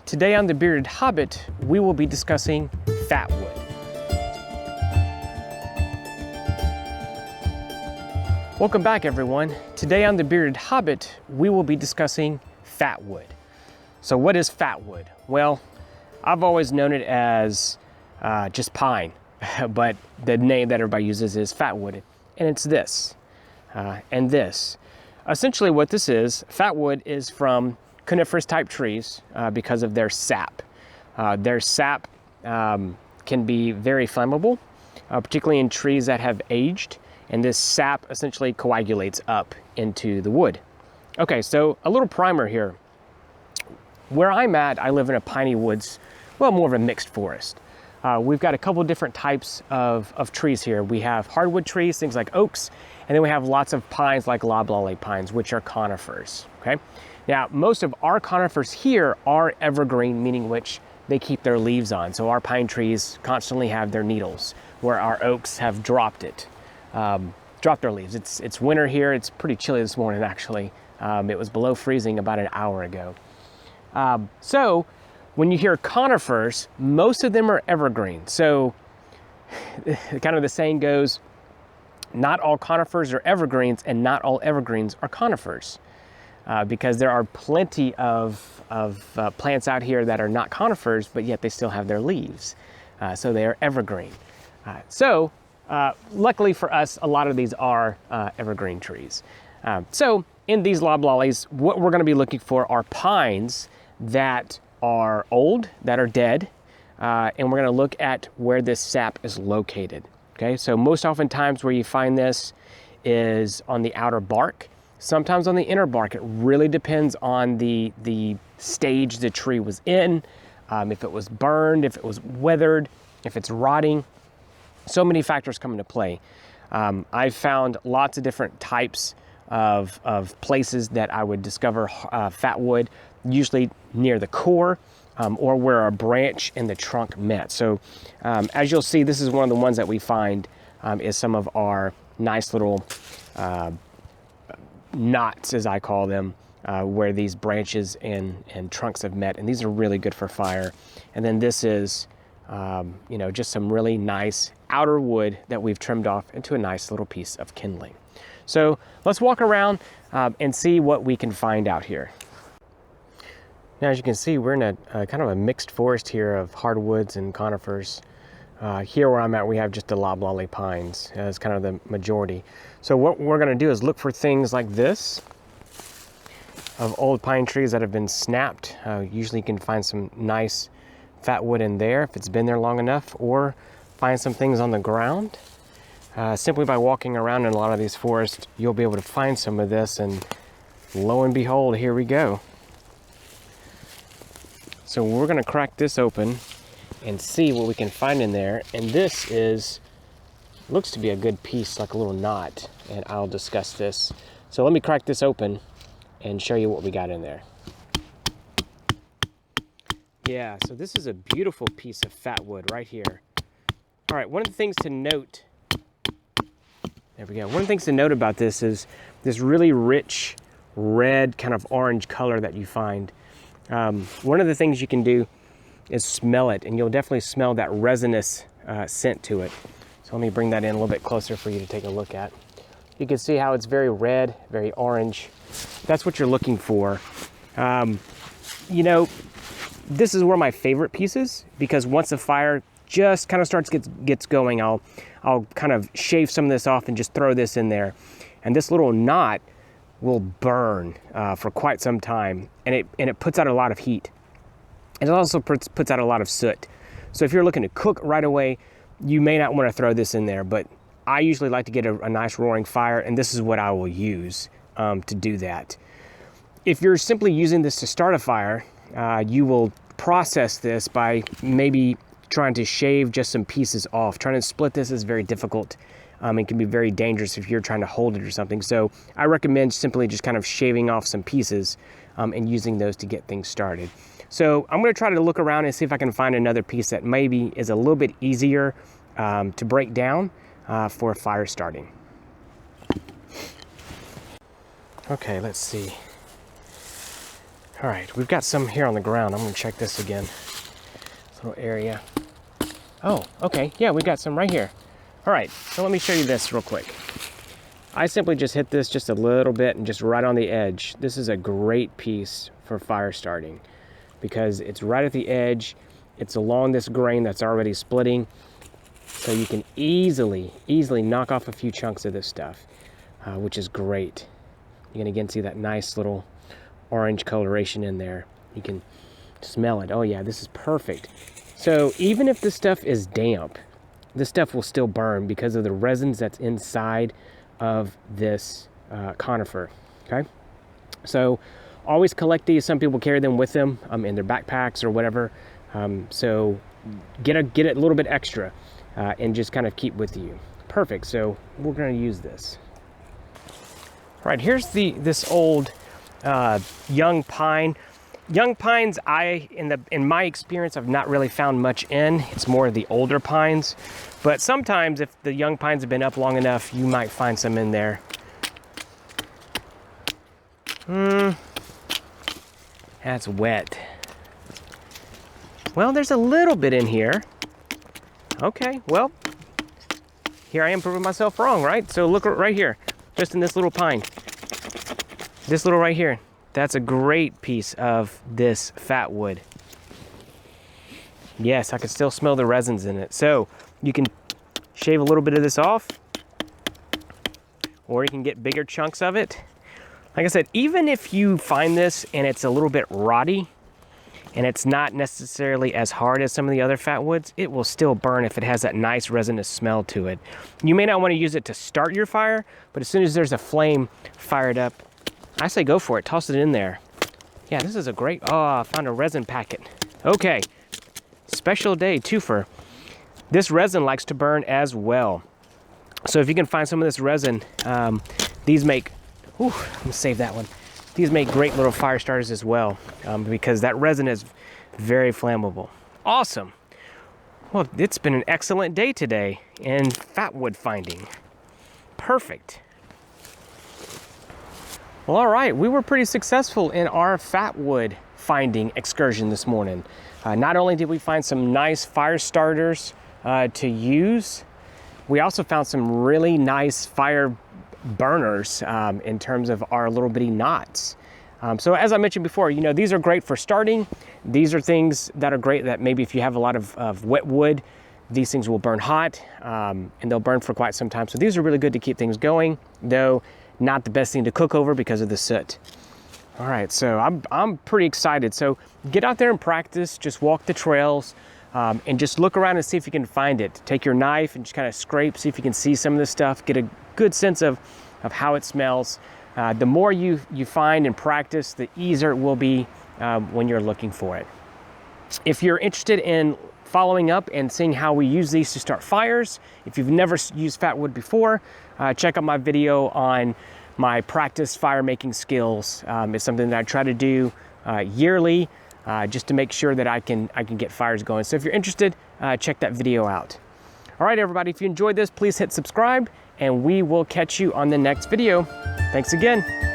Today on The Bearded Hobbit, we will be discussing Fatwood. Welcome back, everyone. Today on The Bearded Hobbit, we will be discussing Fatwood. So what is Fatwood? Well, I've always known it as just pine, but the name that everybody uses is Fatwood, and it's this and this. Essentially what this is, Fatwood is from coniferous type trees because of their sap. Their sap can be very flammable, particularly in trees that have aged, and this sap essentially coagulates up into the wood. Okay, so a little primer here. Where I'm at, I live in a piney woods, well, more of a mixed forest. We've got a couple different types of trees here. We have hardwood trees, things like oaks, and then we have lots of pines like loblolly pines, which are conifers, okay? Now, most of our conifers here are evergreen, meaning which they keep their leaves on. So our pine trees constantly have their needles, where our oaks have dropped their leaves. It's winter here. It's pretty chilly this morning, actually. It was below freezing about an hour ago. So when you hear conifers, most of them are evergreen. So kind of the saying goes, not all conifers are evergreens and not all evergreens are conifers. Because there are plenty of plants out here that are not conifers, but yet they still have their leaves. So they are evergreen. Luckily for us, a lot of these are evergreen trees. So in these loblollies, what we're gonna be looking for are pines that are old, that are dead, and we're gonna look at where this sap is located. Okay, so most oftentimes where you find this is on the outer bark, sometimes on the inner bark. It really depends on the stage the tree was in, if it was burned, if it was weathered, if it's rotting. So many factors come into play. I've found lots of different types of places that I would discover fatwood, usually near the core or where a branch and the trunk met. So as you'll see, this is one of the ones that we find is some of our nice little knots, as I call them, where these branches and trunks have met, and these are really good for fire. And then this is just some really nice outer wood that we've trimmed off into a nice little piece of kindling. So let's walk around and see what we can find out here. Now, as you can see, we're in a kind of a mixed forest here of hardwoods and conifers. Here where I'm at, we have just the loblolly pines as kind of the majority. So what we're gonna do is look for things like this, of old pine trees that have been snapped. Usually you can find some nice fatwood in there if it's been there long enough, or find some things on the ground. Simply by walking around in a lot of these forests, you'll be able to find some of this, and lo and behold, here we go. So we're gonna crack this open and see what we can find in there. And this looks to be a good piece, like a little knot, and I'll discuss this. So let me crack this open and show you what we got in there. Yeah, so this is a beautiful piece of fatwood right here. All right, one of the things to note, there we go. One of the things to note about this is this really rich red kind of orange color that you find. One of the things you can do is smell it, and you'll definitely smell that resinous scent to it. So let me bring that in a little bit closer for you to take a look at. You can see how it's very red, very orange. That's what you're looking for. This is one of my favorite pieces, because once the fire just kind of gets going, I'll kind of shave some of this off and just throw this in there. And this little knot will burn for quite some time, and it puts out a lot of heat. It also puts out a lot of soot. So if you're looking to cook right away, you may not want to throw this in there, but I usually like to get a nice roaring fire, and this is what I will use to do that. If you're simply using this to start a fire, you will process this by maybe trying to shave just some pieces off. Trying to split this is very difficult. It can be very dangerous if you're trying to hold it or something. So I recommend simply just kind of shaving off some pieces and using those to get things started. So I'm going to try to look around and see if I can find another piece that maybe is a little bit easier to break down for fire starting. Okay, let's see. All right, we've got some here on the ground. I'm gonna check this again. This little area. Oh, okay, yeah, we got some right here. All right, so let me show you this real quick. I simply just hit this just a little bit and just right on the edge. This is a great piece for fire starting because it's right at the edge. It's along this grain that's already splitting. So you can easily knock off a few chunks of this stuff, which is great. You can again see that nice little orange coloration in there. You can smell it. Oh yeah, this is perfect. So even if this stuff is damp, this stuff will still burn because of the resins that's inside of this conifer, okay? So always collect these. Some people carry them with them in their backpacks or whatever. So get a little bit extra and just kind of keep with you. Perfect, so we're gonna use this. All right, here's this old young pine. Young pines, in my experience, I've not really found much in. It's more of the older pines. But sometimes if the young pines have been up long enough, you might find some in there. That's wet. Well, there's a little bit in here. Okay, well, here I am proving myself wrong, right? So look right here, just in this little pine. This little right here. That's a great piece of this fat wood. Yes, I can still smell the resins in it. So you can shave a little bit of this off, or you can get bigger chunks of it. Like I said, even if you find this and it's a little bit rotty and it's not necessarily as hard as some of the other fat woods, it will still burn if it has that nice resinous smell to it. You may not want to use it to start your fire, but as soon as there's a flame fired up, I say go for it, toss it in there. Yeah, this is a great, oh, I found a resin packet. Okay, special day twofer. This resin likes to burn as well. So if you can find some of this resin, these make, ooh, I'm gonna save that one. These make great little fire starters as well because that resin is very flammable. Awesome. Well, it's been an excellent day today in fat wood finding. Perfect. Well, all right, we were pretty successful in our fat wood finding excursion this morning. Not only did we find some nice fire starters to use, we also found some really nice fire burners in terms of our little bitty knots. So as I mentioned before, you know, these are great for starting. These are things that are great that maybe if you have a lot of wet wood, these things will burn hot and they'll burn for quite some time. So these are really good to keep things going, though not the best thing to cook over because of the soot. All right, so I'm pretty excited. So get out there and practice, just walk the trails and just look around and see if you can find it. Take your knife and just kind of scrape, see if you can see some of this stuff, get a good sense of how it smells. The more you find and practice, the easier it will be when you're looking for it. If you're interested in following up and seeing how we use these to start fires, if you've never used fat wood before, check out my video on my practice fire making skills. It's something that I try to do yearly just to make sure that I can get fires going. So if you're interested, check that video out. All right, everybody, if you enjoyed this, please hit subscribe and we will catch you on the next video. Thanks again.